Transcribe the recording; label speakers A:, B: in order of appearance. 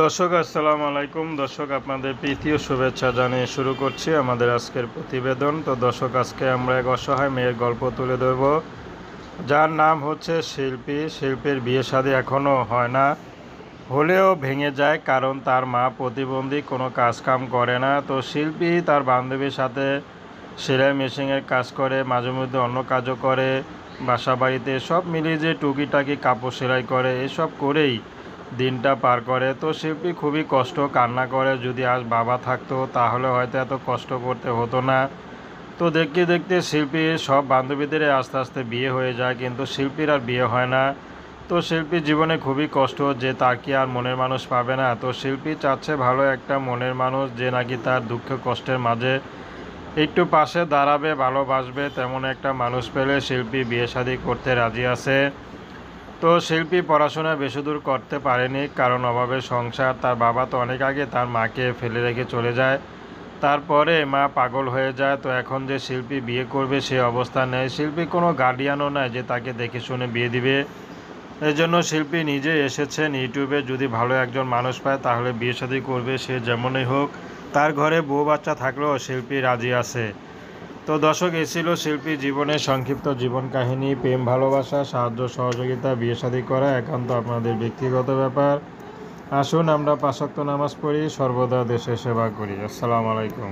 A: দর্শক আসসালামু আলাইকুম। দর্শক আপনাদের প্রীতি ও শুভেচ্ছা জানিয়ে শুরু করছি আমাদের আজকের প্রতিবেদন। তো দর্শক আজকে আমরা এক অসহায় মেয়ের গল্প তুলে ধরব, যার নাম হচ্ছে শিল্পী। শিল্পীর বিয়ে শাদী এখনও হয় না, হলেও ভেঙে যায় কারণ তার মা প্রতিবন্ধী, কোনো কাজকাম করে না। তো শিল্পী তার বান্ধবীর সাথে সেলাই মেশিনের কাজ করে, মাঝে মধ্যে অন্য কাজও করে, বাসা বাড়িতে সব মিলিয়ে যে টুকিটাকি কাপড় সেলাই করে, এসব করেই দিনটা পার করে। তো শিল্পী খুবই কষ্ট, কান্না করে, যদি আজ বাবা থাকতো তাহলে হয়তো এত কষ্ট করতে হতো না। তো দেখতে দেখতে শিল্পীর সব বান্ধবীদের আস্তে আস্তে বিয়ে হয়ে যায়, কিন্তু শিল্পীর আর বিয়ে হয় না। তো শিল্পীর জীবনে খুবই কষ্ট, যে তার কি আর মনের মানুষ পাবে না। তো শিল্পী চাচ্ছে ভালো একটা মনের মানুষ, যে নাকি তার দুঃখ কষ্টের মাঝে একটু পাশে দাঁড়াবে, ভালোবাসবে। তেমন একটা মানুষ পেলে শিল্পী বিয়ে শাদী করতে রাজি আছে। তো শিল্পী পড়াশোনা বেশি দূর করতে পারেনি, কারণ অভাবে সংসার। তার বাবা তো অনেক আগে তার মাকে ফেলে রেখে চলে যায়, তারপরে মা পাগল হয়ে যায়। তো এখন যে শিল্পী বিয়ে করবে সে অবস্থা নেই, শিল্পী কোনো গার্ডিয়ানও নাই যে তাকে দেখে শুনে বিয়ে দিবে। এজন্য শিল্পী নিজে এসেছেন ইউটিউবে, যদি ভালো একজন মানুষ পায় তাহলে বিয়ে শাদী করবে, সে যেমনই হোক। তার ঘরে বউ বাচ্চা থাকলেও শিল্পী রাজি আছে। তো দর্শক, এ ছিল শিল্পীর জীবনের সংক্ষিপ্ত জীবন কাহিনী। প্রেম, ভালোবাসা, সাহায্য সহযোগিতা, বিয়ে শাদী করা একান্ত আপনাদের ব্যক্তিগত ব্যাপার। আসুন আমরা ৫ ওয়াক্ত নামাজ পড়ি, সর্বদা দেশের সেবা করি। আসসালামু আলাইকুম।